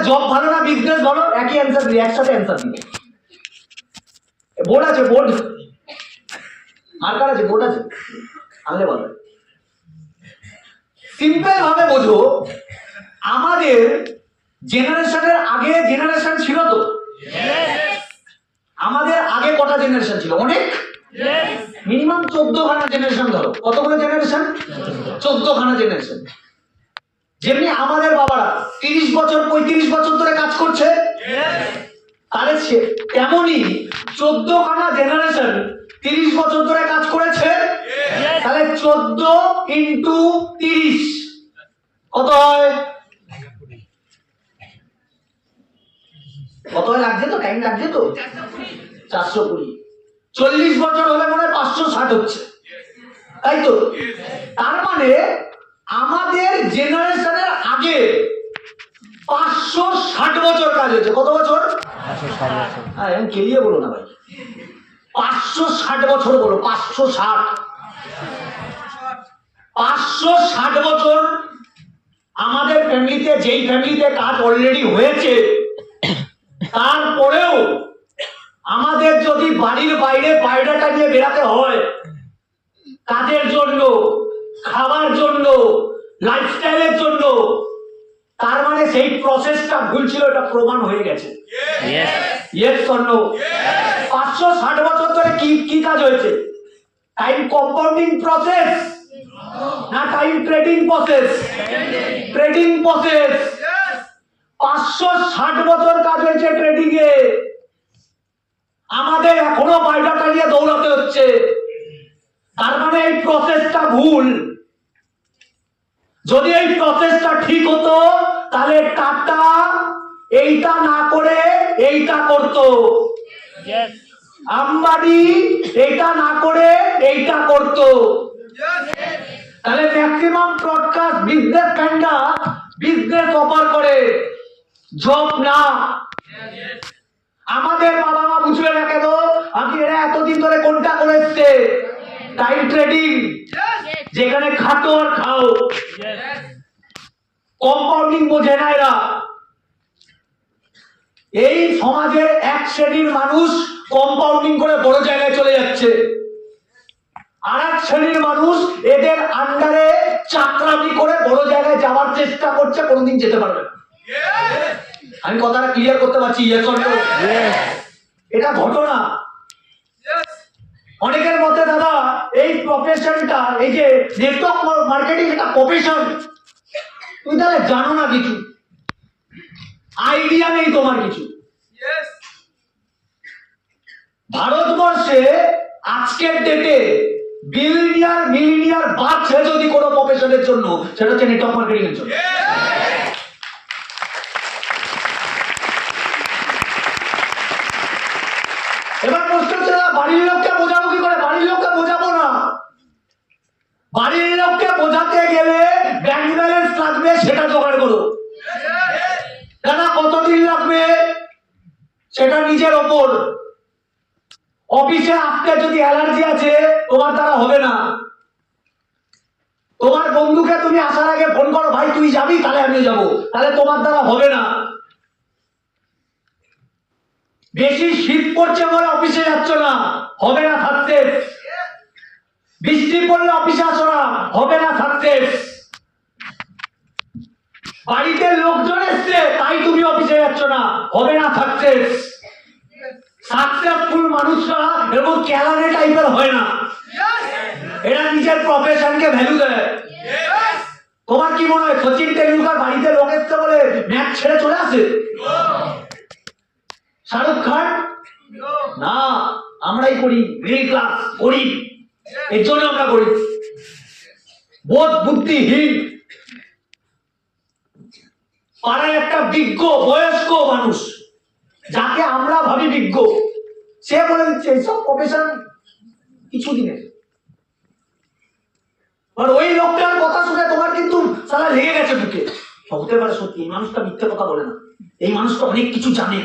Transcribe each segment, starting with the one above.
Job ভালো না business ভালো, একই অ্যান্সার দিই, একসাথে অ্যান্সার দিই। বোর্ড আছে, বোর্ড মার্কার আছে, বোর্ড আছে, আনলে বলো। সিম্পল ভাবে বোঝো, আমাদের জেনারেশনের আগে জেনারেশন ছিল তো? আমাদের আগে কটা জেনারেশন ছিল? অনেক, মিনিমাম 14খানা জেনারেশন। ধরো কতগুলো জেনারেশন? 14খানা জেনারেশন। যেমনি আমাদের বাবারা 30 বছর 35 বছর ধরে কাজ করছে, তাহলে তেমনই 14খানা জেনারেশন 30 বছর ধরে কাজ করেছে। তাহলে 14 ইন্টু 30 কত হয়? কত হয় লাগছে তো? টাইম লাগছে তো? 420। 40 বছর হলে মনে হয় 560 হচ্ছে, তাই তো? তার মানে আমাদের জেনারেশনের আগে 560 বছর কাজ হয়েছে। কত বছর? 560 বছর। হ্যাঁ, আমি কেলিয়ে বলো না ভাই, 560 বছর বলো। 560 বছর আমাদের ফ্যামিলিতে, যেই ফ্যামিলিতে কাজ অলরেডি হয়েছে, তারপরেও আমাদের যদি বাড়ির বাইরে বাইরেটা নিয়ে বেরাতে হয় কাজের জন্য, খাবার জন্য, লাইফস্টাইলের জন্য, তার মানে সেই প্রসেসটা ভুল ছিল, এটা প্রমাণ হয়ে গেছে। Yes or no? 560 বছর ধরে কি কাজ হয়েছে? টাইম কম্পাউন্ডিং প্রসেস না time trading process? Trading process. 560 বছর কাজ হয়েছে ট্রেডিং এ। আমাদের এখনো বাইরেটা নিয়ে দৌড়াতে হচ্ছে, তার মানে এই প্রসেসটা ভুল। যদি এই প্রসেসটা ঠিক হতো তাহলে টাটা এইটা না করে এইটা করতো, আম্বানি এইটা না করে এইটা করতো। তাহলে ম্যাক্সিমাম ব্রডকাস্ট বিজনেস ম্যানরা বিজনেস অফার করে, জব না। আমাদের বাবা মা বুঝবে না কেন? আমি এরা এতদিন ধরে কোনটা করে এসছে? টাইম ট্রেডিং, যেখানে খাটো আর খাও। কম্পাউন্ডিং বোঝে না এরা। এই সমাজের এক শ্রেণীর মানুষ কম্পাউন্ডিং করে বড় জায়গায় চলে যাচ্ছে, আর এক শ্রেণীর মানুষ এদের আন্ডারে চাকরামি করে বড় জায়গায় যাওয়ার চেষ্টা করছে, কোনদিন যেতে পারবে না। আমি কথাটা ক্লিয়ার করতে পারছি? এটা ঘটনা। অনেকের মতে দাদা এই প্রফেশনটা, এই যে নেটওয়ার্ক মার্কেটিং, এটা প্রফেশন, তুমি তাহলে জানো না কিছু, আইডিয়া নেই তোমার কিছু। ভারতবর্ষে আজকের ডেটে মিলিনিয়ার বাড়ছে যদি কোনো প্রফেশনের জন্য, সেটা হচ্ছে নেটওয়ার্ক মার্কেটিং এর জন্য। এবার প্রশ্ন হচ্ছে বাড়ির লোককে বোঝাবো কি করে? বাড়ির লোককে বোঝাবো না। বাড়ির লোককে বোঝাতে গেলে ব্যাংক ব্যালেন্স লাগবে, সেটা জোগাড় করো। দাদা কতদিন লাগবে সেটা নিজের ওপর। অফিসে আসতে যদি অ্যালার্জি আছে তোমার দ্বারা হবে না। তোমার বন্ধুকে তুমি আসার আগে ফোন করো, ভাই তুই যাবি? তাহলে আমিও যাবো, তাহলে তোমার দ্বারা হবে না। বেশি শীত পড়ছে বলে অফিসে যাচ্ছ না, হবে না থাকতে। বৃষ্টি পড়লে অফিসে আসো না, হবে না থাকতে। বাড়িতে লোকজন এসছে তাই তুমি অফিসে যাচ্ছ না, হবে না থাকতে। সাকসেসফুল মানুষরা এরকম ক্যালারে টাইপের হয় না, এরা নিজের প্রফেশনকে ভ্যালু দেয়। তোমার কি মনে হয় সচিন টেন্ডুলকার বাড়িতে লোক এসছে বলে ম্যাচ ছেড়ে চলে আসে? শাহরুখ খান না, আমরাই করি, মিডল ক্লাস গরিব, এর জন্য আমরা করি। বোধ বুদ্ধিহীন পাড়ায় একটা বিজ্ঞ বয়স্ক মানুষ, যাকে আমরা ভাবি বিজ্ঞ, সে বলে দিচ্ছে এইসব প্রফেশন কিছুদিনের। আর ওই লোকটার কথা শুনে তোমার কিন্তু সালা লেগে গেছে বুকে। হতে পারে সত্যি এই মানুষটা মিথ্যে কথা বলে না, এই মানুষটা অনেক কিছু জানে।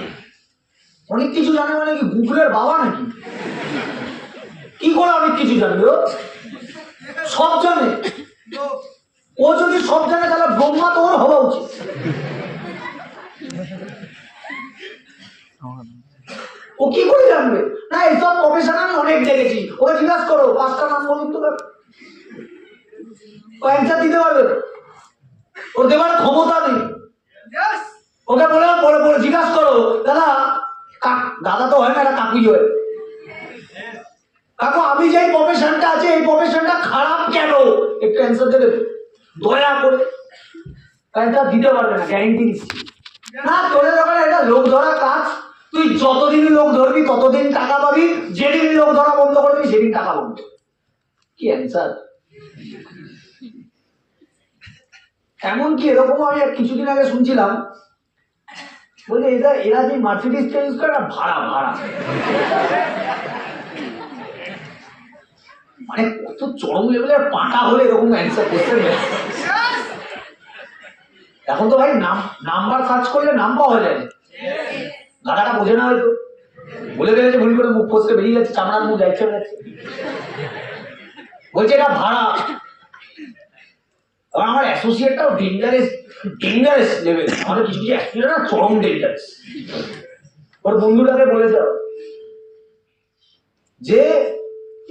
অনেক কিছু জানে মানে কি গুগলের বাবা নাকি? কি করে অনেক কিছু জানবে? ও সব জানে। ও যদি সব জানে তাহলে ব্রহ্মা তো ওর হওয়া উচিত। ও কি করে জানবে? না, এইসব প্রফেশন আমি অনেক দেখেছি। ওকে জিজ্ঞাসা করো 5টা নাম বলুন তো, অ্যান্সার দিতে পারবে না, ওর দেওয়ার ক্ষমতা নেই। ওকে বলে পরে পরে জিজ্ঞাসা করো, দাদা, দাদা তো হয় না, এটা কাকুই হয়, কাকু আমি যে প্রফেশনটা আছে এই প্রফেশনটা খারাপ কেন, একটু অ্যান্সার দেবে দয়া করে? অ্যান্সার দিতে পারবে না, গ্যারেন্টি দিচ্ছি। না, তোদের দোকানে এটা লোক ধরা কাজ, তুই যতদিন লোক ধরবি ততদিন টাকা পাবি, যেদিন লোক ধরা বন্ধ করবি সেদিন টাকা বন্ধ। কি অ্যান্সার? এমনকি এরকম আমি কিছুদিন আগে শুনছিলাম, বলে এরা যে মার্সিডিজ ইউজ করে না, ভাড়া ভাড়া, মানে কত চরম লেভেলের পাটা হলে এরকম অ্যান্সার করতে। এখন তো ভাই নাম্বার সার্চ করলে নাম পাওয়া যায়, গাড়াটা বোঝে না, হয়তো বলে ফেলেছে ভুল করে, মুখ ফসকে বেরিয়ে যাচ্ছে, চামড়ার মুখ যাচ্ছে, বলছে এটা ভাড়া। আমার অ্যাসোসিয়েটটাও ডেঞ্জারাস লেভেল, আমাদের কিছু কিছু অ্যাসোসিয়েট না চরম ডেঞ্জারাস। ওর বন্ধুটাকে বলেছে যে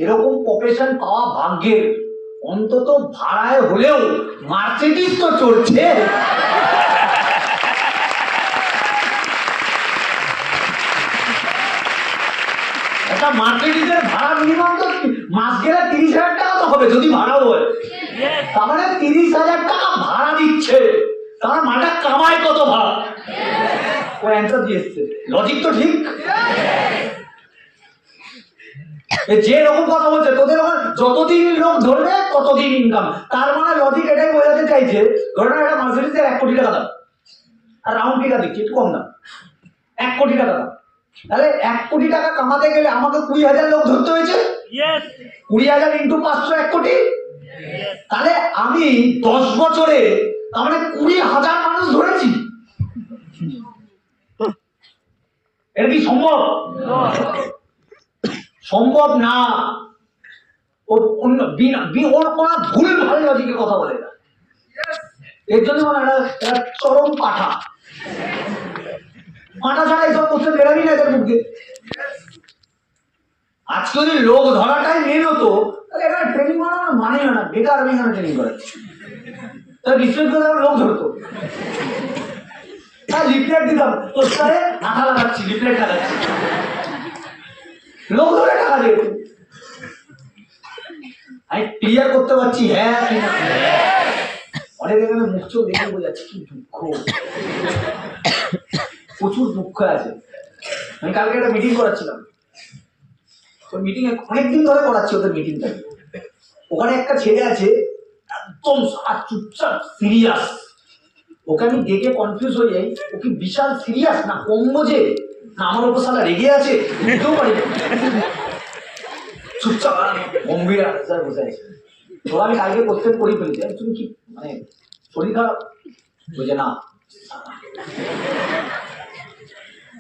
এরকম প্রফেশন পাওয়া ভাগ্যের, অন্তত ভাড়ায় হলেও মার্সিডিজ তো চলছে। একটা মার্সিডিজের ভাড়া মিনিমাম তো মাস গেলে 30,000 টাকা তো হবে, যদি ভাড়াও হয়। তার মানে 30,000 টাকা ভাড়া দিচ্ছে, তার মাটা কামায় কত ভাড়া? ও অ্যান্সার দিয়ে এসছে, লজিক তো ঠিক। যে রকম কথা বলছে, তোদের ওখানে যতদিন লোক ধরবে ততদিন ইনকাম, তার মানে লজিক এটাই বোঝাতে চাইছে, ধরে না একটা মার্সিডিজের 1 কোটি টাকা দাম, আর রাউন্ড ফিগার দিচ্ছি একটু কম দাম, 1 কোটি টাকা দাম, তাহলে 1 কোটি টাকা কামাতে গেলে আমাকে 20,000 লোক ধরতে হয়েছে। 20,000 ইন্টু 500, 1 কোটি। তাহলে আমি 10 বছরে তার মানে 20,000 মানুষ ধরেছি। এটা কি সম্ভব? সম্ভব না। ওর কোনো ভুল ভাল লজিকে কথা বলে না, এর জন্য মানে একটা চরম পাঠা ছাড়া এইসব করতে বেরাবি না এদের মুখে। আজকে যদি লোক ধরাটাই মেন হতো, তাহলে এখানে ট্রেনিং করানো মানে না, বেকার আমি এখানে ট্রেনিং করাচ্ছি, তাহলে বিশ্ববিদ্যালয়ে লোক ধরতো। হ্যাঁ, লিফলেট দিতাম, তোর সাথে মাথা লাগাচ্ছি, লিফলেট লাগাচ্ছি, লোক ধরে টাকা দিয়ে আমি ক্লিয়ার করতে পারছি। হ্যাঁ, অনেক এখানে মুখ চোখ দেখে বোঝাচ্ছে কি দুঃখ, প্রচুর দুঃখ আছে। আমি কালকে একটা মিটিং করাচ্ছিলাম, ওই মিটিং অনেকদিন ধরে করাচ্ছি ওদের মিটিংটা। ওখানে একটা ছেলে আছে একদম চুপচাপ সিরিয়াস, ওকে আমি দেখে কনফিউজ হয়ে যাই, ও কি বিশাল সিরিয়াস না কম বোঝে, না আমার উপর সালা রেগে আছে, বুঝতেও পারি না। চুপচাপ গম্ভীর স্যার বসে আছে। তো আমি কালকে কোশ্চেন করেই ফেলেছি, তুমি কি মানে শরীর খারাপ? বুঝে না।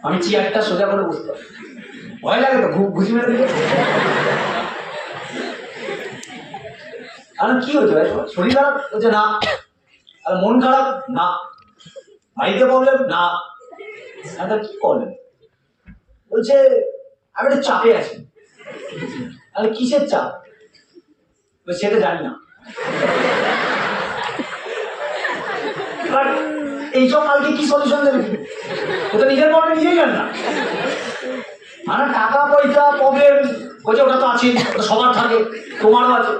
আমি চেয়ারটা সোজা করে বসতাম, ভয় লাগে তো, ঘুষি মেরে দিলে। আর কি হয়েছে ভাই, শরীর খারাপ? বলছে না। আর মন খারাপ? না। বাড়িতে প্রবলেম? না। কি প্রবলেম? বলছে আমি একটা চাপে আছি। তাহলে কিসের চাপ? সেটা জানি না। এইসব মালকে কি সলিউশন দেবে? ও তো নিজের প্রবলেম নিজেই জানে না। মানে টাকা পয়সা প্রবলেম বলছে ওটা তো আছে, ওটা সবার থাকে, তোমারও আছে।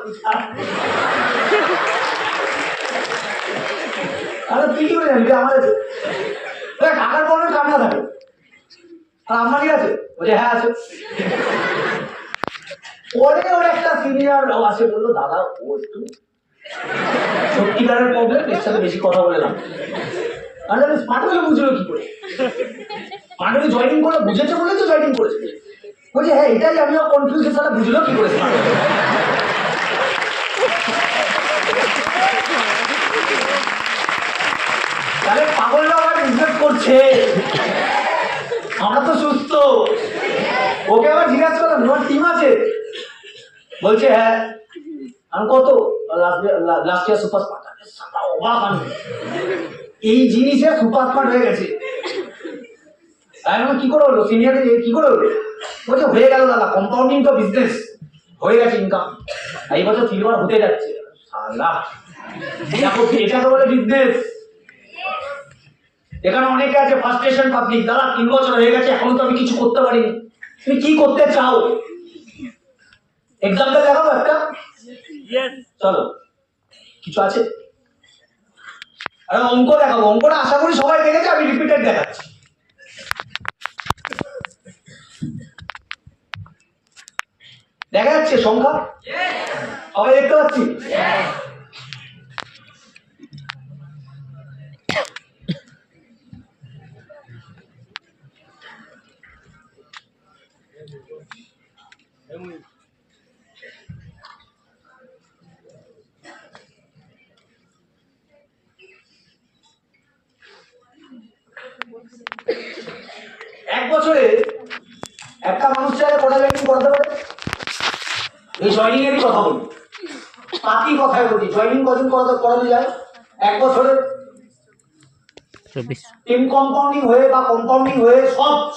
তাহলে তুই কি করে জানবি আমার আছে? টাকার প্রবলেম কার না থাকে, আর আপনার কি আছে? বলছে হ্যাঁ আছে। পরে ওর একটা সিনিয়র আসে, বললো দাদা ও একটু সত্যিকারের প্রবলেম, এর সাথে বেশি কথা বলে না। তাহলে স্মার্ট হলে বুঝলো কি করে? স্মার্ট হলে জয়েনিং করে বুঝেছে বলে তো জয়েনিং করেছে। বলছে হ্যাঁ এটাই আমিও কনফিউজ, তাহলে বুঝলো কি করে স্মার্ট? তাহলে পাগলরা আবার বিজনেস করছে, আমরা তো সুস্থ। ওকে আবার জিজ্ঞাসা করলাম তোমার টিম আছে? বলছে হ্যাঁ। আমি কত? Last year super smart. অবাক আমি, এই জিনিসে সুপার স্মার্ট হয়ে গেছে। আমি কি করে হলো সিনিয়র কি করে হলো, বলছে হয়ে গেল দাদা, কম্পাউন্ডিং তো বিজনেস হয়ে গেছে, ইনকাম এই বছর সিলভার হতে যাচ্ছে। আল্লাহ, এটা তো বলে বিজনেস। এখানে অনেকে আছে ফার্স্টেশন পাবলিক, দাদা 3 বছর হয়ে গেছে এখন তো আমি কিছু করতে পারিনি। তুমি কি করতে চাও? এক্সাম্পল দেখাবো একটা, চলো কিছু আছে, আরে অঙ্ক দেখাবো। অঙ্কটা আশা করি সবাই দেখেছে, আমি রিপিটেড দেখাচ্ছি। দেখা যাচ্ছে সংখ্যা? সবাই দেখতে পাচ্ছি? এক বছরে একটা মানুষ চাইলে কটা জয়েনিং করাতে পারে? এই জয়েনিং এরই কথা বলি, বাকি কথায় বলি, জয়েনিং কদিন করানো যায় এক বছরে? টিম কম্পাউন্ডিং হয়ে বা কম্পাউন্ডিং হয়ে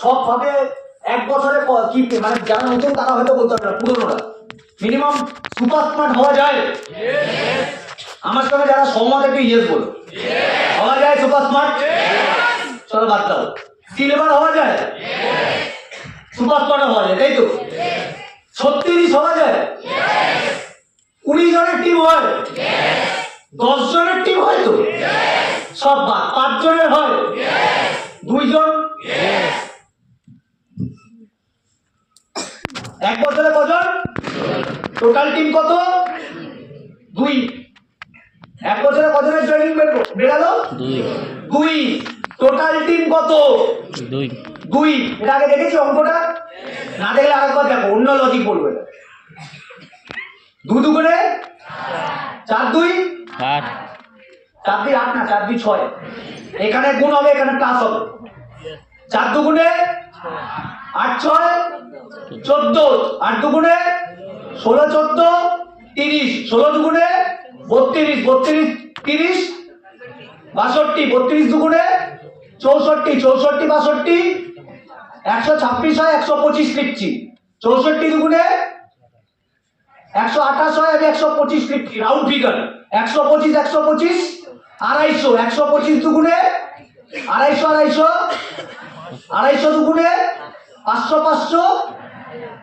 সব ভাবে এক বছরে কি মানে যারা নতুন তারা হয়তো বলতে পারে না, পুরোনোরা মিনিমাম সুপার স্মার্ট হওয়া যায়? আমার সঙ্গে যারা সহমত একটু ইয়েস বলো। হওয়া যায় সুপার স্মার্ট? চলো বাদ দাও। সিলভার হওয়া যায়? সুপার স্মার্ট হওয়া যায়, তাই তো? 36 হওয়া যায়? 19 জনের টিম হয়? 10 জনের টিম হয় তো? সব বাদ, 5 জনের হয়? 2 জন? এক বছরে কজন? টোটাল টিম কত? 2। এক বছরে কজনের জয়েনিং বেরালো? 2। টোটাল টিম কত? 2। এটা আগে দেখেছি অঙ্কটা? না দেখলে আরেকবার দেখো, অন্য লজিক বলবো। 2 দুগুণে 4 2 8, 4 2 8 না, 4 2 6। এখানে গুণ হবে, এখানে প্লাস হবে। 4 দুগুণে 8 6 14, 8 দুগুণে 16 14 30, 16 দুগুণে 32 32 30 62, 32 দুগুণে 64 64 62 126 হয়, 125 লিখছি। 64 দুগুণে 128 হয়, আমি 125 লিখছি, রাউন্ড ফিগার। 125 125 250, 125 দুগুণে 250 250, 250 দুগুণে 500 500,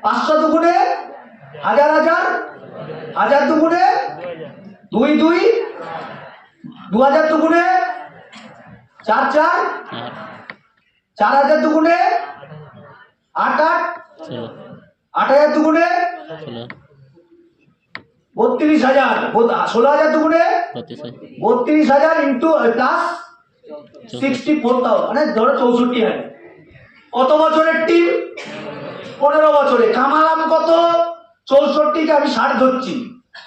500 দুগুণে 1000 1000, 1000 দুগুণে 2 2, 2000 দুগুণে 4 4, 4000 দুগুণে 8 8, 8000 দুগুণে 32000, 16000 দুগুণে 32000 ইন্টু প্লাস 64,000, মানে ধরো 64,000। কত বছরের টিম? 15 বছরে। কামালাম কত? 64 কে আমি 60 ধরছি,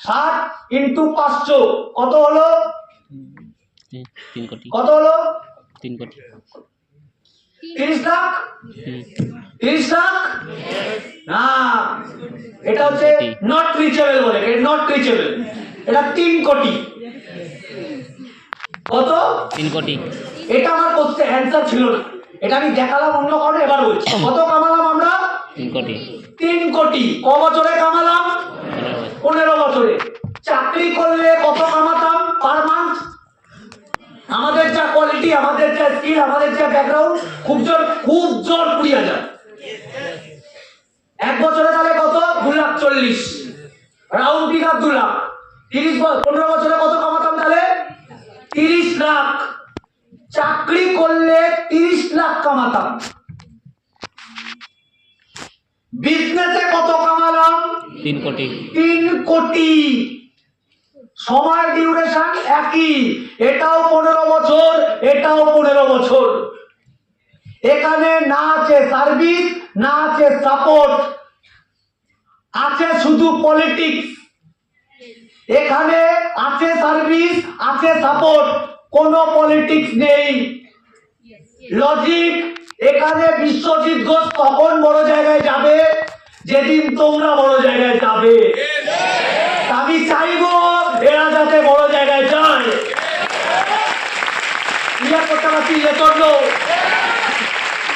60 ইন্টু 500 কত হলো? 3 কোটি। কত হলো? 3 কোটি। 30 লাখ? 30 লাখ না, এটা হচ্ছে নট রিচেবল বলে, নট রিচেবল। এটা 3 কোটি। কত? 3 কোটি। এটা আমার কোশ্চেন অ্যানসার ছিল না, এটা আমি দেখালাম অন্য কারণে। এবার বলছি কত কামালাম আমরা? 3 কোটি। 3 কোটি। ক বছরে কামালাম? 15 বছরে। চাকরি করলে কত কামাতাম পার মান্থ? আমাদের যা কোয়ালিটি, আমাদের যা স্কিল, আমাদের যা ব্যাকগ্রাউন্ড, খুব জোর 20,000। এক বছরে তাহলে কত? 2,40,000, রাউন্ড ফিগার 2 লাখ। 15 বছরে কত কামাতাম তাহলে? 30 লাখ। চাকরি করলে 30 লাখ কামাতাম। বিজনেসে কত কামালাম? 3 কোটি। 3 কোটি। সময় ডিউরেশন একই, এটাও 15 বছর, এটাও 15 বছর। এখানে না আছে সার্ভিস, না আছে সাপোর্ট, আছে শুধু পলিটিক্স। এখানে আছে সার্ভিস, আছে সাপোর্ট, কোনো পলিটিক্স নেই। লজিক, এখানে বিশ্বজিৎ ঘোষ তখন বড় জায়গায় যাবে যেদিন তোমরা বড় জায়গায় যাবে। আমি চাইবো এরা যাতে বড় জায়গায় যায়। করতে পারছি,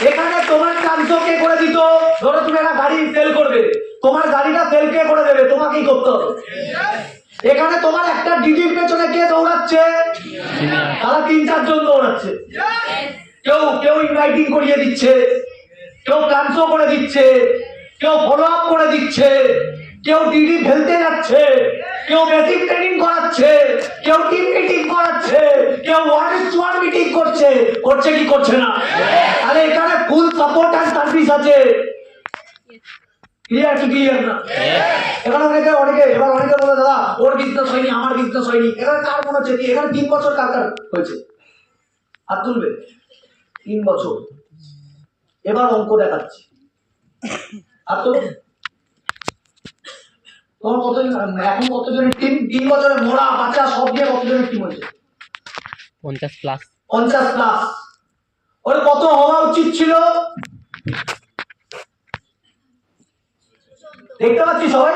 এখানে তোমার ট্রান্সফার কে করে দিত? ধরো তুমি একটা গাড়ি সেল করবে, তোমার গাড়িটা সেল কে করে দেবে? তোমাকেই করতে হবে। এখানে তোমার একটা ডিজির পেছনে কে দৌড়াচ্ছে? তারা 3-4 জন দৌড়াচ্ছে। কেউ কেউ ইনভাইটিং করিয়ে দিচ্ছে, কেউ ট্রান্সফার করে দিচ্ছে, কেউ ফলো আপ করে দিচ্ছে, কেউ ডিডি ফেলতে যাচ্ছে, কেউ বেসিক ট্রেনিং করাচ্ছে, কেউ টিম মিটিং করাচ্ছে, কেউ ওয়ান মিটিং করছে। করছে কি করছে না? তাহলে এখানে ফুল সাপোর্ট এন্ড সার্ভিস আছে। ক্লিয়ার কি ক্লিয়ার না? এখানে অনেকে এবার অনেকে বলে দাদা ওর বিজনেস হয়নি, আমার বিজনেস হয়নি। এখানে কার মনে হচ্ছে কি এখানে 3 বছর কার কার হয়েছে? হাত তুলবে। 3 বছর। এবার অঙ্ক দেখাচ্ছি। হাত তুলো। তোমার কতজন এখন কতজনের টিম? 3 বছরে মোড়া বাচ্চা সব দিয়ে কতজনের টিম হয়েছে? 50 প্লাস। 50 প্লাস। ওর কত হওয়া উচিত ছিল? দেখতে পাচ্ছি সবাই?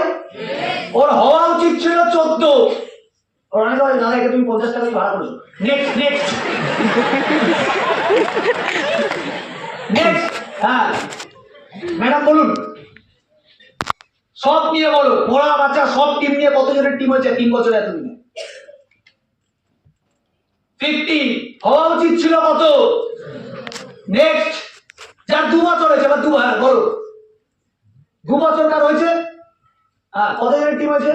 ওর হওয়া উচিত ছিল 14। ওর অনেক দাদা একে তুমি 50 টাকা দিয়ে ভাড়া করেছো। Next next next. হ্যাঁ ম্যাডাম বলুন, সব নিয়ে বলো, মোড়া বাচ্চা সব টিম নিয়ে কতজনের টিম হয়েছে 3 বছরে এতদিনে? 50। হওয়া উচিত ছিল কত? নেক্সট। যার 2 বছর হয়েছে এবার 2 বলো 2 বছর কার হয়েছে? হ্যাঁ কতজনের টিম হয়েছে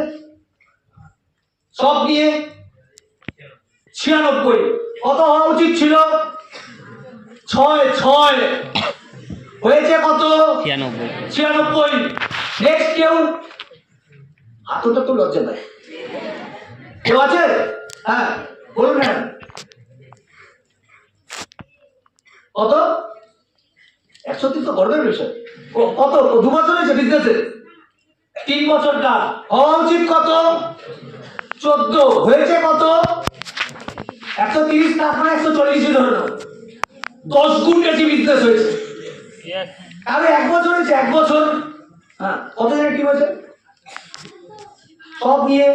সব নিয়ে? 96। কত হওয়া উচিত ছিল? 6 হয়েছে কত? 96। নেক্সট কেউ? হাতটা তো লজ্জা পায়। কেউ আছে? হ্যাঁ বলুন ম্যাডাম। কত? 130 তো গর্বের বিষয়। কত 2 বছর হয়েছে বিজনেসে? 3 বছরটা হওয়া উচিত কত? 14। হয়েছে কত? 130 না 140 ধরে নাও। 10 গুণ বেশি বিজনেস হয়েছে। আরে 1 বছর হয়েছে 1 বছর। হ্যাঁ কতজনের টিম হয়েছে সব নিয়ে?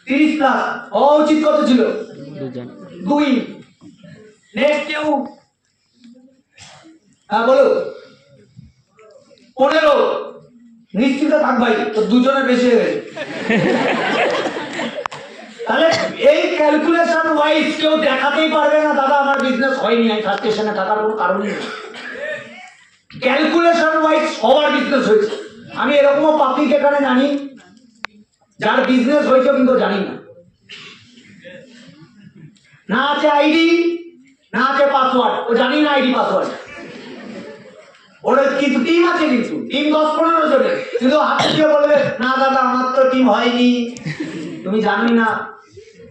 30 প্লাস। হওয়া উচিত কত ছিল? 2। নেক্সট কেউ? হ্যাঁ বলো। 15। নিশ্চিত থাক ভাই, তো 2 জনের বেশি হয়ে গেছে। তাহলে এই ক্যালকুলেশন ওয়াইজ কেউ দেখাতেই পারবে না দাদা আমার বিজনেস হয়নি, আমি ফার্স্ট স্টেশনে থাকার কোনো কারণই নেই। ক্যালকুলেশন ওয়াইজ সবার বিজনেস হয়েছে। আমি এরকমও পাবলিক এখানে জানি যার বিজনেস হয়েছে কিন্তু জানি না। না আছে আইডি, না আছে পাসওয়ার্ড, ও জানি না আইডি পাসওয়ার্ড। ওর কিন্তু টিম আছে, কিন্তু টিম 10-15 জনের, কিন্তু হাত দিয়ে বলবে না দাদা আমার তো টিম হয়নি। তুমি জানি না,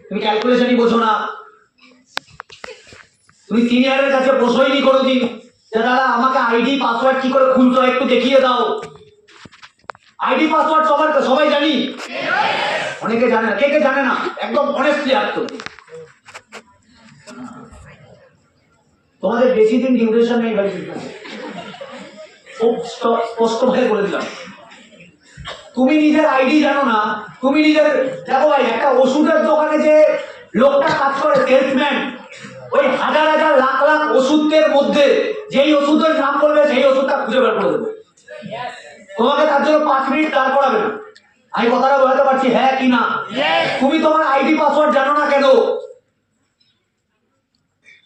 তুমি ক্যালকুলেশনই বোঝো না। তুমি সিনিয়রের কাছে বসোইনি কোনোদিন যে দাদা আমাকে আইডি পাসওয়ার্ড কি করে খুলতে হয় একটু দেখিয়ে দাও। আইডি পাসওয়ার্ড সবাই জানি, অনেকে জানে না। কে কে জানে না? একদম অনেস্টলি আসতো। তোমাদের বেশি দিন ডিউরেশন নেই ভাই, খুব স্পষ্ট ভাবে বলে দিলাম। তুমি নিজের আইডি জানো না, তুমি নিজের দেখো ভাই, একটা ওষুধের দোকানে যে লোকটা কাজ করে সেলসম্যান, ওই হাজার হাজার লাখ লাখ ওষুধের মধ্যে যেই ওষুধের নাম বলবে সেই ওষুধটা খুঁজে বের করে দেবে। তোমাকে তার জন্য 5 মিনিট দাঁড় করাবে না। আমি কথাটা বলতে পারছি হ্যাঁ কি না? তুমি তোমার আইডি পাসওয়ার্ড জানো না কেন?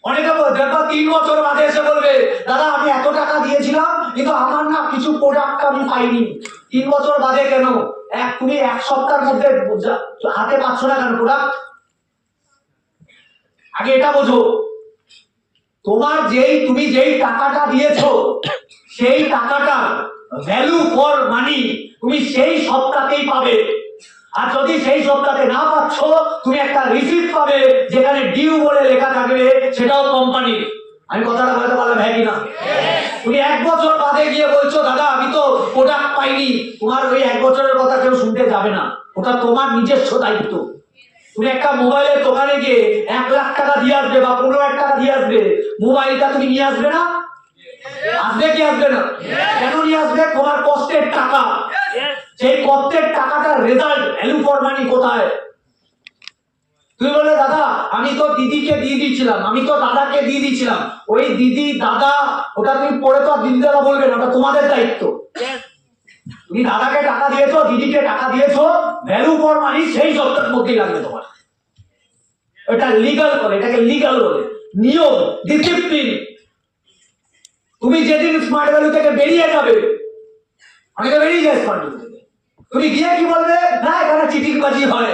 অনেকে দেখো 3 বছর বাদে এসে বলবে দাদা আমি এত টাকা দিয়েছিলাম কিন্তু আমার না কিছু প্রোডাক্ট আমি পাইনি। 3 বছর বাদে কেন? তুমি 1 সপ্তাহের মধ্যে হাতে পাচ্ছ না কেন প্রোডাক্ট? আগে এটা বোঝো, তুমি যেই টাকাটা দিয়েছো সেই টাকাটা ভ্যালু ফর মানি তুমি সেই সপ্তাহতেই পাবে। আর যদি সেই সপ্তাহে না পাচ্ছ, তুমি একটা রিসিপ্ট পাবে যেখানে ডিউ বলে লেখা থাকবে, সেটাও কোম্পানি। আমি কথাটা বলতে পারলাম হ্যাঁ কিনা? তুমি 1 বছর বাদে গিয়ে বলছো দাদা আমি তো প্রোডাক্ট পাইনি, তোমার ওই 1 বছরের কথা কেউ শুনতে যাবে না, ওটা তোমার নিজস্ব দায়িত্ব। তুমি একটা মোবাইলের দোকানে গিয়ে 1 লাখ টাকা দিয়ে আসবে বা 15 লাখ টাকা দিয়ে আসবে, মোবাইলটা তুমি নিয়ে আসবে না? আসবে কি আসবে না? কেন নিয়ে আসবে? তোমার কষ্টের টাকা। সেই কষ্টের টাকাটার রেজাল্ট ভ্যালু ফর মানি কোথায়? তুই বলে দাদা আমি তো দিদিকে দিয়ে দিয়েছিলাম, আমি তো দাদাকে দিয়ে দিয়েছিলাম। ওই দিদি দাদা ওটা তুমি পরে তো আর দিদি দাদা বলবে না, ওটা তোমাদের দায়িত্ব। তুমি দাদাকে টাকা দিয়েছো, দিদিকে টাকা দিয়েছো, ভ্যালু ফর মানি সেই শব্দের মধ্যেই লাগবে তোমার। এটা লিগাল বলে, এটাকে লিগাল বলে, নিয়ম, ডিসিপ্লিন। তুমি যেদিন স্মার্ট ভ্যালু থেকে বেরিয়ে যাবে, অনেকে বেরিয়ে যায় স্মার্ট ভ্যালু থেকে, তুমি গিয়ে কি বলবে, না এখানে চিটিংবাজি হয়,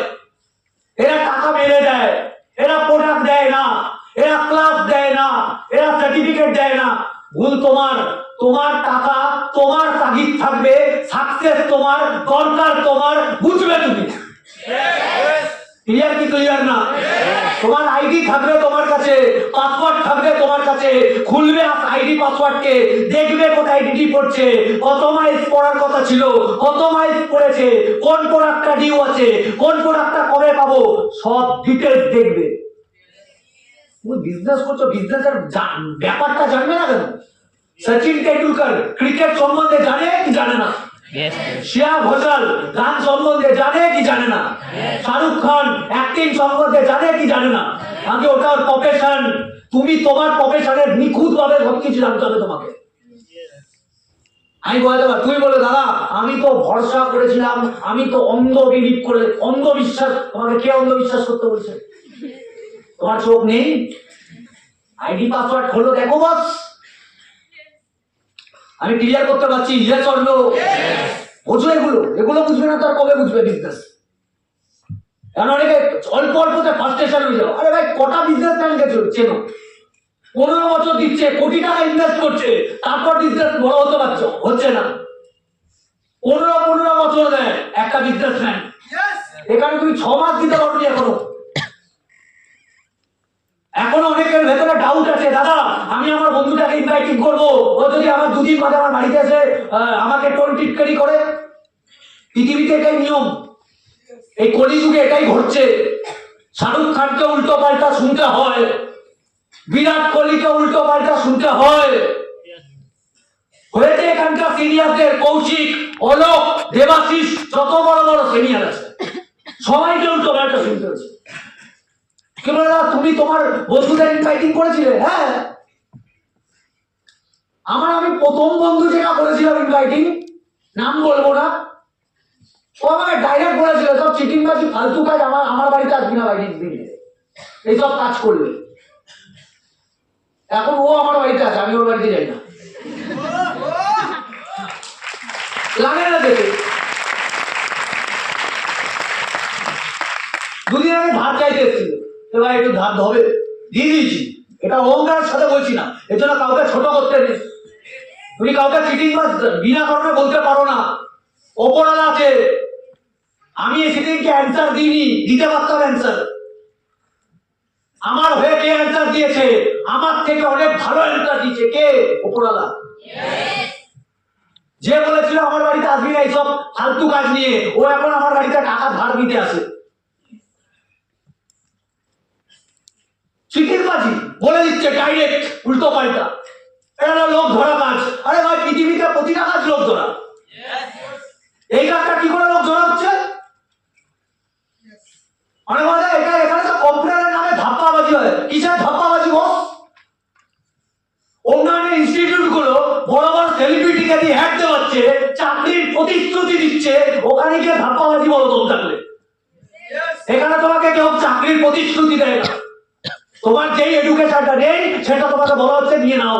এরা টাকা মেরে দেয়, এরা প্রোডাক্ট দেয় না, এরা ক্লাস দেয় না, এরা সার্টিফিকেট দেয় না। ভুল তোমার। তোমার টাকা তোমার তাগিদ থাকবে, সাকসেস তোমার, দরকার তোমার, বুঝবে তুমি। ক্লিয়ার কি ক্লিয়ার না? তোমার আইডি থাকবে তোমার কাছে, পাসওয়ার্ড থাকবে তোমার কাছে, খুলবে আইডি পাসওয়ার্ডকে, দেখবে কোথায় ডিটি পড়ছে, কত মাইল পড়ার কথা ছিল, কত মাইল পড়েছে, কোন প্রোডাক্টটা ডিউ আছে, কোন প্রোডাক্টটা কবে পাবো, সব ডিটেলস দেখবে। তুমি বিজনেস করছো, বিজনেসের ব্যাপারটা জানবে না কেন? সচিন টেন্ডুলকার ক্রিকেট সম্বন্ধে জানে কি জানে না? শ্রেয়া ঘোষাল গান সম্বন্ধে জানে কি জানে না? শাহরুখ খান অ্যাক্টিং সম্বন্ধে জানে কি জানে না? আগে ওটা প্রফেশন। তুমি তোমার প্রফেশনের নিখুঁত ভাবে সবকিছু জানতে হবে তোমাকে। আমি বলে দেবো, তুই বলে দাদা আমি তো ভরসা করেছিলাম, আমি তো অন্ধ বিলিভ করে, অন্ধবিশ্বাস। তোমাকে কে অন্ধবিশ্বাস করতে বলছে? তোমার চোখ নেই? আইডি পাসওয়ার্ড খোলো, দেখো বস। আমি ক্লিয়ার করতে পারছি, ইয়েস অর নো? বুঝো এগুলো, এগুলো বুঝবে না তার কবে বুঝবে বিজনেস? কারণ অনেকে অল্প অল্পতে ফার্স্টেশন হয়ে যাও। আরে ভাই কটা বিজনেসম্যানকে চেনো? 15 বছর দিচ্ছে, কোটি টাকা ইনভেস্ট করছে, তারপর বিজনেস বড় হতে পারছো, হচ্ছে না। 15 বছর দেয় একটা বিজনেসম্যান, এখানে তুমি 6 মাস দিতে পারবি এখনো। এখনো অনেকের ভেতরে ডাউট আছে, দাদা আমি আমার বন্ধুটাকে ইনভাইটিং করবো, ও যদি আমার 2 দিন বাদে আমার বাড়িতে এসে আমাকে টোন টিটকারি করে। পৃথিবীতে এটাই নিয়ম, এই কলিযুগে এটাই ঘটছে। শাহরুখ খানকে উল্টো পাল্টা শুনতে হয়, বিরাট কোহলিকে উল্টো পাল্টা শুনতে হয়। হয়েছে এখানকার সিনিয়রদের, কৌশিক, অলোক, দেবাশিস, যত বড় বড় সিনিয়র আছে সবাইকে উল্টো পাল্টা শুনতে হয়েছে। তুমি তোমার বন্ধুদের ইনভাইটিং করেছিলে? হ্যাঁ, আমি প্রথম বন্ধু যেটা করেছিলাম ইনভাইটিং, নাম বলবো না, ও আমাকে ডাইরেক্ট বলেছিল সব চিটিংবাজি ফালতু কাজ, আমার বাড়িতে আসবি না, বাইরে দিলে এইসব কাজ করবে। এখন ও আমার বাড়িতে আছে, আমি ওর বাড়িতে যাই না, লাগে না দেখে। 2 দিন আগে ধার চাইতে এসেছিল, ভাই একটু ধার হবে, দিয়ে দিয়েছি। এটা অহংকারের সাথে বলছি না, এর জন্য কাউকে ছোট করতে নেই। তুমি কাউকে চিটিং বা বিনা কারণে বলতে পারো না, অপরাধ আছে। আমি সেদিনকে অ্যান্সার দিইনি, দিতে পারতাম অ্যান্সার। আমার হয়ে কে অ্যান্সার দিয়েছে? আমার থেকে অনেক ভালো অ্যান্সার দিয়েছে। কে? অপরাধা। যে বলেছিল আমার বাড়িতে আসবি না এইসব ফালতু কাজ নিয়ে, ও এখন আমার বাড়িতে টাকা ধার দিতে আসে। চিটিংবাজি বলে দিচ্ছে ডাইরেক্ট, উল্টো পাল্টা। এটা লোক ধরা কাজ। আরে ভাই পৃথিবীতে প্রতিটা কাজ লোক ধরা। এই কাজটা কি করে লোক ধরা হচ্ছে? অনেক বলে এখানে তো কম্পিউটারের নামে ধাপ্পাবাজি হয়। কিসের ধাপ্পাবাজি বস? অন্যান্য ইনস্টিটিউট গুলো বড় বড় সেলিব্রিটিকে দিয়ে হ্যাট দেওয়াচ্ছে, চাকরির প্রতিশ্রুতি দিচ্ছে, ওখানে গিয়ে ধাপ্পাবাজি বলো দম থাকলে। এখানে তোমাকে কেউ চাকরির প্রতিশ্রুতি দেয় না। তোমার যেই এডুকেশনটা নেই সেটা তোমাকে বলা হচ্ছে নিয়ে নাও,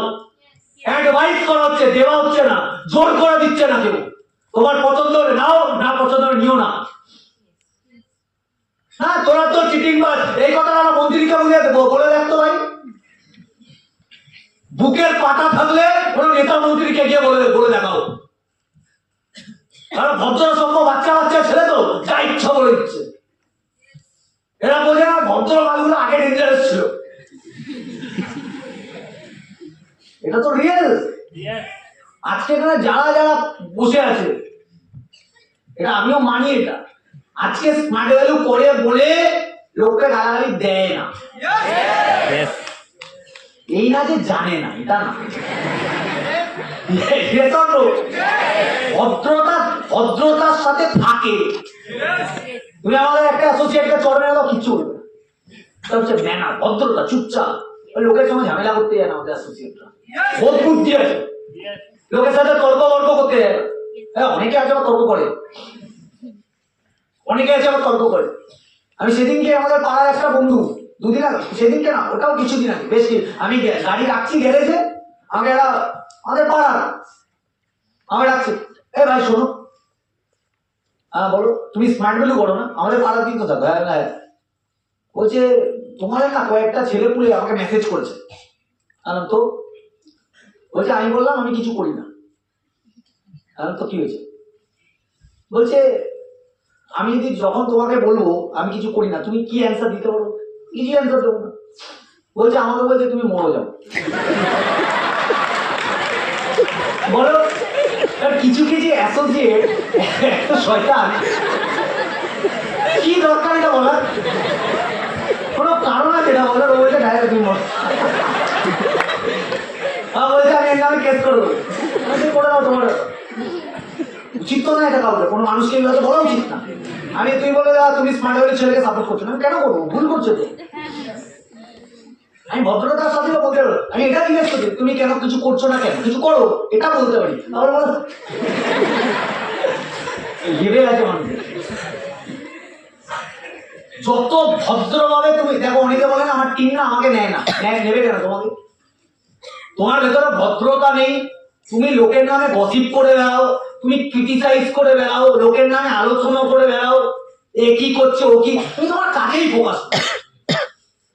অ্যাডভাইস করা হচ্ছে, দেওয়া হচ্ছে না, জোর করে দিচ্ছে না কেউ। তোমার পছন্দ হলে নাও, না পছন্দ হলে নিও না। হ্যাঁ, তোরা তো চিটিংবাজ। এই কথাটা আমরা মন্ত্রীকে বলে দেখতো ভাই। বুকের পাটা থাকলে কোনো নেতা মন্ত্রীকে গিয়ে বলে দেখাও। কারণ ভদ্র সভ্য বাচ্চা ছেলে তো যা ইচ্ছা বলে দিচ্ছে। এরা বোঝে না ভদ্র মালগুলো আগে ডেঞ্জারাস ছিল। এটা তো রিয়েল। আজকে এখানে যারা বসে আছে, এটা আমিও মানি, এটা আজকে স্মার্ট ভ্যালু করে বলে লোককে গালাগালি দেয় না। এই না যে জানে না, এটা না। ভদ্রতার সাথে থাকে। তুমি আমাদের একটা অ্যাসোসিয়েটকে চড় মেরে দাও, কিচ্ছু বলবে। হচ্ছে ম্যানার, ভদ্রতা, চুপচাপ। লোকের সঙ্গে ঝামেলা করতে যায় না আমাদের অ্যাসোসিয়েটরা, বহুত বুদ্ধি আছে, লোকের সাথে তর্ক করতে যায় না। হ্যাঁ, অনেকে আছে আবার তর্ক করে, অনেকে আছে আবার তর্ক করে। আমি সেদিনকে আমাদের পাড়ার একটা বন্ধু, দুদিন আগে, সেদিনকে না ওটাও কিছুদিন আগে, বেশ আমি গাড়ি রাখছি গ্যারেজে, আমাকে এরা আমাদের পাড়ার আমাকে রাখছে, এ ভাই শোনো, হ্যাঁ বলো, তুমি স্মার্ট ভ্যালু করো না, আমাদের পাড়ার দিন তো থাকো। হ্যাঁ হ্যাঁ, বলছে তোমার না কয়েকটা ছেলে পুলে আমাকে মেসেজ করেছে। তো বলছে, আমি বললাম আমি কিছু করি না। তো কি হয়েছে? বলছে আমি যদি যখন তোমাকে বলবো আমি কিছু করি না, তুমি কি অ্যান্সার দিতে পারো? কিছু অ্যান্সার দেবো না। বলছে আমাকে বলছে তুমি মরে যাও। বলো, কিছু কিছু অ্যাসোসিয়েট একটা শয়তান, কি দরকার এটা বলার? কোনো কারণ আছে এটা বলার? ও বলছে ডাইরেক্ট তুমি মর। বলছে আমি এর নামে কেস করবো। করে দাও, তোমার উচিত তো না এটা, কাউকে কোনো মানুষকে এইভাবে বলা উচিত না। আমি তুই বলে তুমি স্মার্ট ভ্যালু ছেলেকে সাপোর্ট করছো না, আমি কেন করবো? ভুল করছো তো। আমি ভদ্রতার সাথে বলতে পারবো, আমি এটা জিজ্ঞেস করছি তুমি কেন কিছু করছো না, কেন কিছু করো, এটা বলতে পারি। আবার বলো ভেবে গেছে মানুষ। যত ভদ্রভাবে তুমি দেখো, অনেকে বলে না আমার টিম না আমাকে নেয় না, নেবে কেন তোমাকে? তোমার ভেতরে ভদ্রতা নেই, তুমি লোকের নামে গসিপ করে বেড়াও, তুমি ক্রিটিসাইজ করে বেড়াও, লোকের নামে আলোচনা করে বেড়াও, এ কি করছে ও কি, তুমি তোমার কাজেই ফোকাস।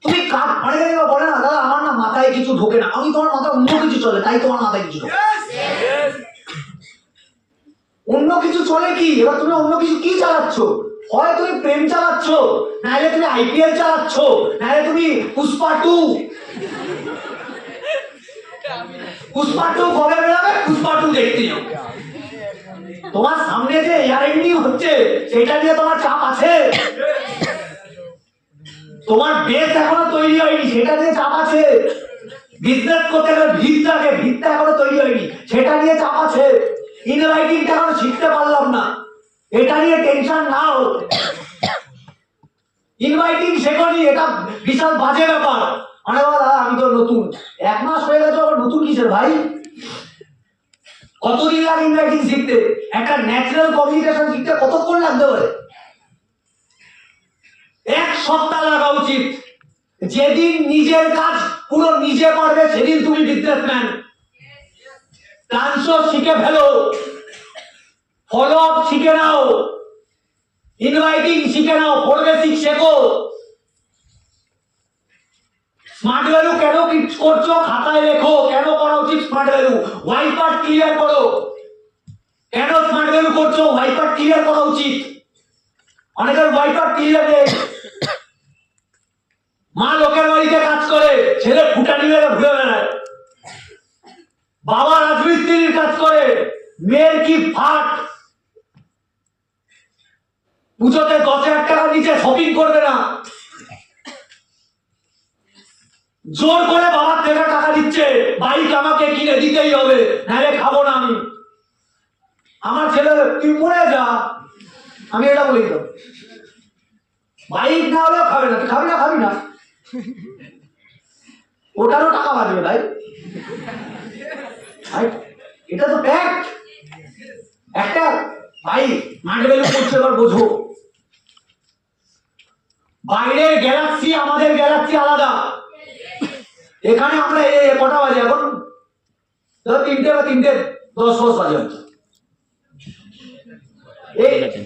তুমি কাজ, অনেকে বলে না দাদা আমার না মাথায় কিছু ঢোকে না, আমি তোমার মাথায় অন্য কিছু চলে তাই তোমার মাথায় কিছু ঢোকে। অন্য কিছু চলে কি? এবার তুমি অন্য কিছু কি চালাচ্ছ? হয় তুমি প্রেম চালাচ্ছ, নাহলে তুমি আইপিএল চালাচ্ছ, নাহলে তুমি পুষ্পা 2 কবে বেরোবে? পুষ্পা 2 দেখতে যাও। তোমার সামনে যে এয়ারএন্ডিং হচ্ছে সেটা নিয়ে তোমার চাপ আছে, তোমার বেস এখনো তৈরি হয়নি সেটা নিয়ে চাপ আছে, বিজনেস করতে গেলে ভিতটা এখনো তৈরি হয়নি সেটা নিয়ে চাপ আছে, ইনরাইটিংটা এখনো শিখতে পারলাম না এটা নিয়ে টেনশন নাও, ইনভাইটিং শেখনি এটা বিশাল বাজে ব্যাপার। মানে দাদা আমি তো নতুন, 1 মাস হয়ে গেছে, আবার নতুন কিসের ভাই? কতদিন লাগে ইনভাইটিং শিখতে? একটা ন্যাচারাল কমিউনিকেশন শিখতে কতক্ষণ লাগতে পারে? 1 সপ্তাহ লাগা উচিত। যেদিন নিজের কাজ পুরো নিজে পারবে সেদিন তুমি বিজনেসম্যান। ট্রান্সফার শিখে ফেলো, ফলো আপ শিখে নাও, ইনভাইটিং শিখে নাও, বেসিক শেখো। স্মার্ট ভ্যালু কেন করছো খাতায় লেখো, কেন করা উচিত স্মার্ট ভ্যালু, ওয়াইপার ক্লিয়ার করো। কেন স্মার্ট ভ্যালু করছো, ওয়াইপার ক্লিয়ার করা উচিত। অনেকের ওয়াইপার ক্লিয়ার নেই, মা লোকের বাড়িতে কাজ করে, ছেলে ফুটানি মেরে ঘুরে বেড়ায়, বাবা রাজমিস্ত্রির কাজ করে, মেয়ের কি ফাট, পুজোতে 10,000 টাকা নিচে শপিং করবে না, জোর করে বাবার থেকে টাকা দিচ্ছে, বাইক আমাকে কিনে দিতেই হবে নাহলে খাবো না আমি। আমার ছেলে তুই মরে যা, আমি এটা বলি তো, বাইক না হলেও খাবে না, তুই খাবি না, ওটারও টাকা বাঁচবে ভাই, এটা তো ফ্যাক্ট। একটা ভাই মার্কেট ভ্যালু করছে, এবার বোঝো বাইরের গ্যালাক্সি আমাদের গ্যালাক্সি আলাদা। এখানে আমরা কটা বাজে এখন? 3টে বা 3:10 বাজে হচ্ছে,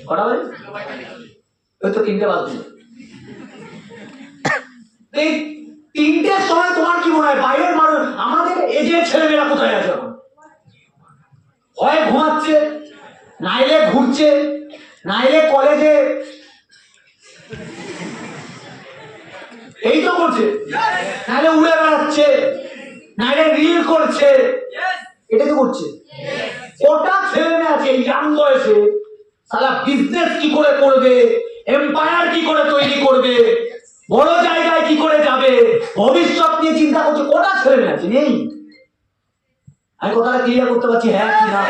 কটা বাজে? ওই তো 3টে বাজছে। 3টের সময় তোমার কি মনে হয় বাইরের মানুষ, আমাদের এজের ছেলেমেয়েরা কোথায় আছে এখন? হয় ঘুমাচ্ছে, নাইলে ঘুরছে, নাইলে কলেজে, এই তো করছে, নাইলে উড়ে বেড়াচ্ছে, নাইলে রিল করছে, এটা তো করছে। ওটা ছেলে মেয়ে আছে ইয়াং বয়সে, সারা বিজনেস কি করে করবে, এম্পায়ার কি করে তৈরি করবে, বড় জায়গায় কি করে যাবে, ভবিষ্যৎ নিয়ে চিন্তা করছে, ওটা ছেলে মেয়ে আছে নেই। আমি কথাটা ক্লিয়ার করতে পারছি? হ্যাঁ কি না?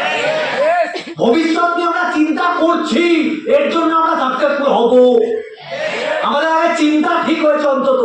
ভবিষ্যৎ নিয়ে আমরা চিন্তা করছি, এর জন্য আমরা সাকসেসফুল হব। আমাদের আগে চিন্তা ঠিক হয়েছে অন্তত।